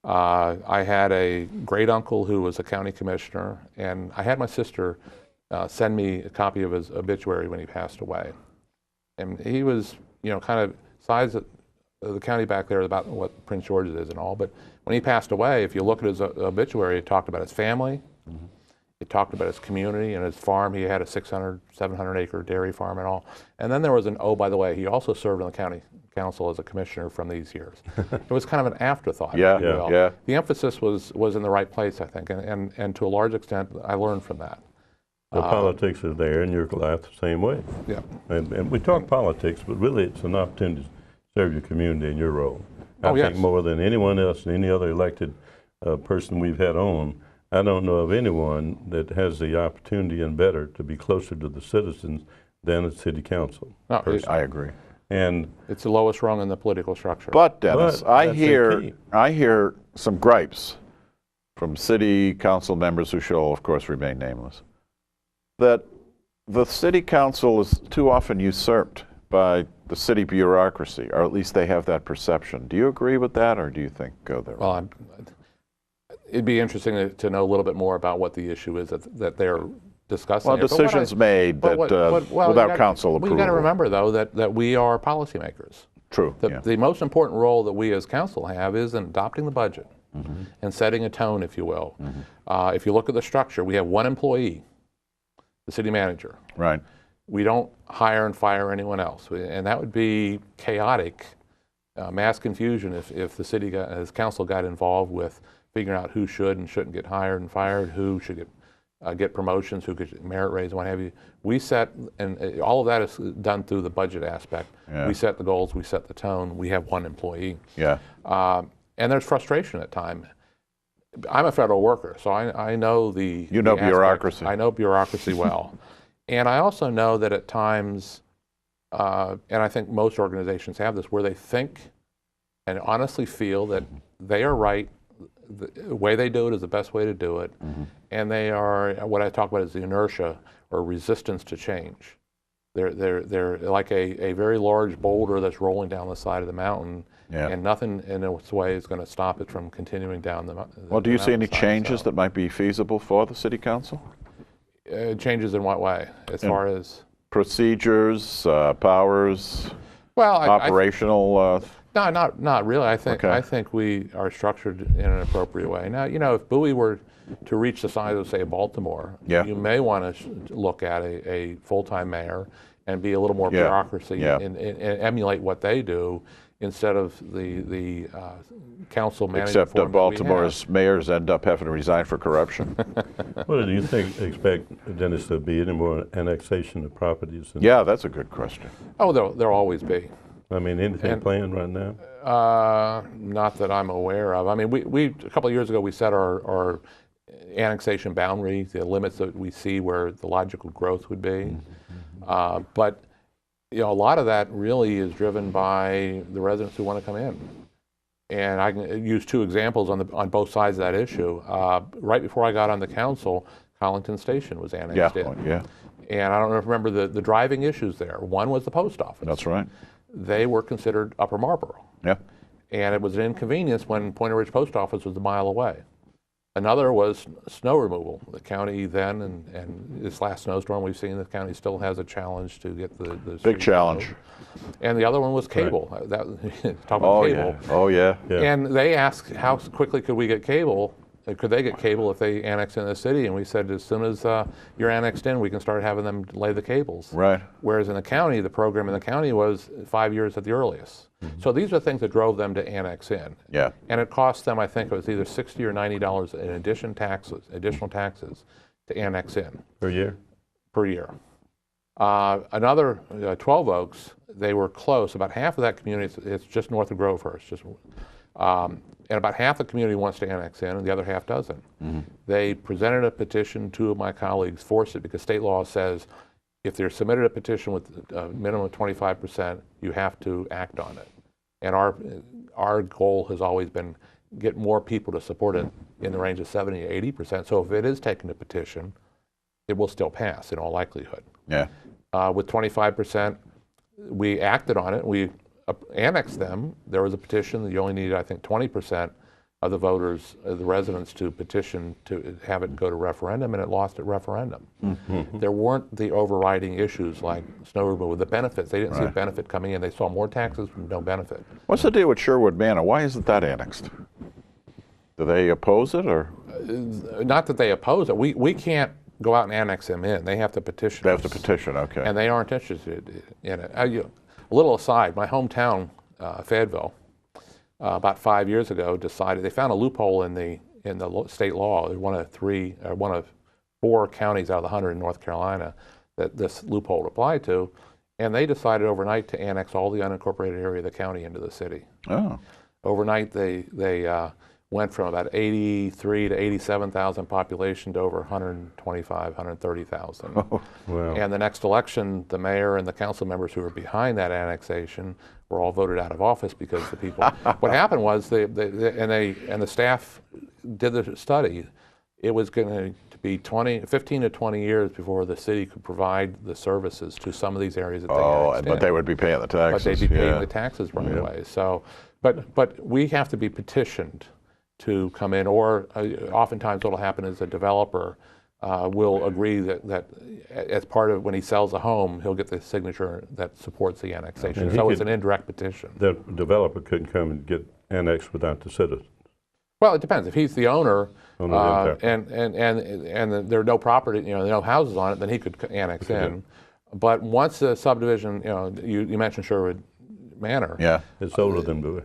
I had a great uncle who was a county commissioner, and I had my sister send me a copy of his obituary when he passed away. And he was, kind of size of the county back there about what Prince George's is and all. But when he passed away, if you look at his obituary, it talked about his family. Mm-hmm. It talked about his community and his farm. He had a 600, 700 acre dairy farm and all. And then there was oh, by the way, he also served on the county council as a commissioner from these years. It was kind of an afterthought. Yeah. The emphasis was in the right place, I think, and to a large extent, I learned from that. The politics is there in your life the same way. Yeah. And we talk politics, but really it's an opportunity to serve your community in your role. I yes. think more than anyone else, any other elected person we've had on, I don't know of anyone that has the opportunity and better to be closer to the citizens than a city council. No, I agree. And it's the lowest rung in the political structure. But Dennis, I hear some gripes from city council members who shall, of course, remain nameless, that the city council is too often usurped by the city bureaucracy, or at least they have that perception. Do you agree with that, or do you think go there? Well, it'd be interesting to know a little bit more about what the issue is that they're discussing. Well, decisions made without council approval. Well, you got to remember, though, that we are policymakers. True. The most important role that we as council have is in adopting the budget and setting a tone, if you will. If you look at the structure, we have one employee, the city manager. Right. We don't hire and fire anyone else, and that would be chaotic, mass confusion if the city as council got involved with figuring out who should and shouldn't get hired and fired, who should get promotions, who could merit raise, and what have you. We set, and all of that is done through the budget aspect. Yeah. We set the goals, we set the tone. We have one employee. Yeah. And there's frustration at times. I'm a federal worker, so I know the bureaucracy. I know bureaucracy well. And I also know that at times, and I think most organizations have this, where they think and honestly feel that they are right, the way they do it is the best way to do it, and they are, what I talk about is the inertia or resistance to change. They're like a very large boulder that's rolling down the side of the mountain, and nothing in its way is going to stop it from continuing down the mountain. Well, do you see any changes that might be feasible for the city council? Changes in what way? As far as procedures, powers, operational. No, not really. I think we are structured in an appropriate way. Now, if Bowie were to reach the size of, say, Baltimore, you may want to look at a full-time mayor and be a little more bureaucracy and emulate what they do instead of the council management. Except Baltimore's mayors end up having to resign for corruption. What do you expect, Dennis, to be any more annexation of properties? Yeah, that's a good question. Oh, there'll always be. I mean, anything planned right now? Not that I'm aware of. I mean, we a couple of years ago we set our annexation boundary, the limits that we see where the logical growth would be. But a lot of that really is driven by the residents who want to come in. And I can use two examples on both sides of that issue. Right before I got on the council, Collington Station was annexed in. And I don't remember the driving issues there. One was the post office. That's right. They were considered Upper Marlboro. Yeah. And it was an inconvenience when Point Ridge Post Office was a mile away. Another was snow removal. The county then, and this last snowstorm we've seen, the county still has a challenge to get the big challenge. And the other one was cable. Right. Talk about cable. Oh yeah. And they asked how quickly could we get cable? Could they get cable if they annex in the city? And we said, as soon as you're annexed in, we can start having them lay the cables. Right. Whereas in the county, the program in the county was 5 years at the earliest. So these are things that drove them to annex in. Yeah. And it cost them, I think it was either $60 or $90 in additional taxes to annex in. Per year? Per year. Another 12 Oaks, they were close. About half of that community, it's just north of Grovehurst. And about half the community wants to annex in, and the other half doesn't. They presented a petition. Two of my colleagues forced it because state law says if they're submitted a petition with a minimum of 25%, you have to act on it. And our goal has always been get more people to support it in the range of 70 to 80%. So if it is taken to petition, it will still pass in all likelihood. Yeah. With 25%, we acted on it. We annexed them. There was a petition that you only needed, I think, 20%. of the voters, the residents, to petition to have it go to referendum, and it lost at referendum. There weren't the overriding issues like snow removal, the benefits. They didn't see a benefit coming in. They saw more taxes from no benefit. What's the deal with Sherwood Manor? Why isn't that annexed? Do they oppose it, or? Not that they oppose it. We can't go out and annex them in. They have to petition. They have to petition, okay. And they aren't interested in it. A little aside, my hometown, Fayetteville, about 5 years ago, decided they found a loophole in the state law. They're one of 4 counties out of the 100 in North Carolina that this loophole applied to, and they decided overnight to annex all the unincorporated area of the county into the city. Oh. Overnight, they went from about 83 to 87,000 population to over 125, 130,000. Oh, wow. And the next election, the mayor and the council members who were behind that annexation were all voted out of office because the people. What happened was and the staff did the study. It was going to be 15 to 20 years before the city could provide the services to some of these areas that they annexed in. But they would be paying the taxes. But they'd be paying the taxes right away. So, but we have to be petitioned to come in, or oftentimes what will happen is a developer will agree that as part of when he sells a home, he'll get the signature that supports the annexation. So it's an indirect petition. The developer couldn't come and get annexed without the citizens. Well, it depends. If he's the owner and there are no property, there are no houses on it, then he could annex in. But once the subdivision, you mentioned Sherwood Manor. Yeah, it's older than Bowie.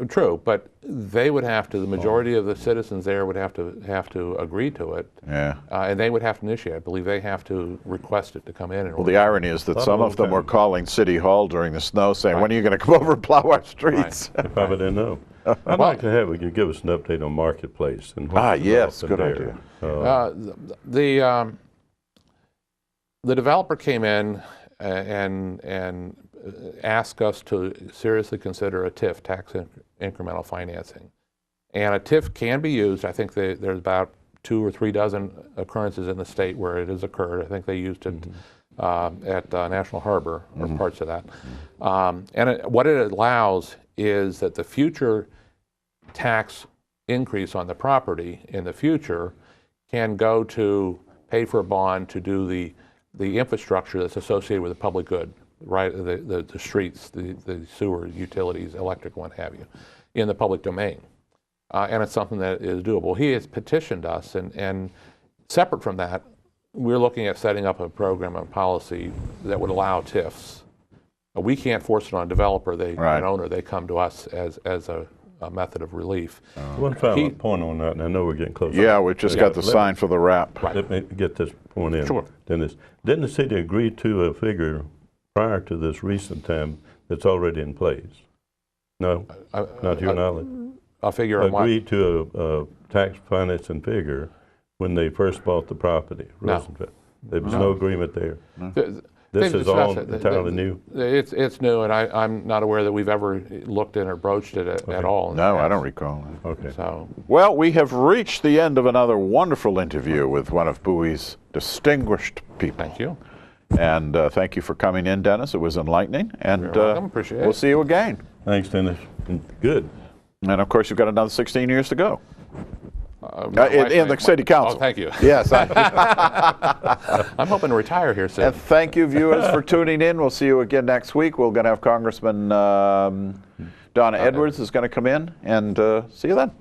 True, but they would have to. The majority of the citizens there would have to agree to it. Yeah. And they would have to initiate. I believe they have to request it to come in. Well, the irony is that some of them were calling City Hall during the snow, saying, "When are you going to come over and plow our streets?" They probably didn't know. I'd like to have you give us an update on Marketplace and yes, good idea. The developer came in and asked us to seriously consider a TIF, tax incremental financing. And a TIF can be used. I think there's about 2 or 3 dozen occurrences in the state where it has occurred. I think they used it at National Harbor, or parts of that. What it allows is that the future tax increase on the property in the future can go to pay for a bond to do the infrastructure that's associated with the public good, right? The streets, the sewer, utilities, electric, what have you, in the public domain. And it's something that is doable. He has petitioned us, and separate from that, we're looking at setting up a program and policy that would allow TIFs. We can't force it on a developer, an owner. They come to us as a method of relief. One final point on that, and I know we're getting close. Yeah, we've just got the sign for the wrap. Right. Let me get this point in. Sure. Dennis, didn't the city agree to a figure prior to this recent time that's already in place? No, not to your knowledge. A figure on what? Agreed to a tax financing figure when they first bought the property. No. There was no agreement there. No. This is all entirely new? It's new, and I'm not aware that we've ever looked in or broached it at all. No, I don't recall. Okay. So, well, we have reached the end of another wonderful interview with one of Bowie's distinguished people. thank you. And thank you for coming in, Dennis. It was enlightening. And You're welcome. Appreciate it. We'll see you again. Thanks, Dennis. Good. And of course, you've got another 16 years to go. In the city council. Oh, thank you. Yes. I'm hoping to retire here soon. And thank you, viewers, for tuning in. We'll see you again next week. We're going to have Congressman Donna Edwards is going to come in, and see you then.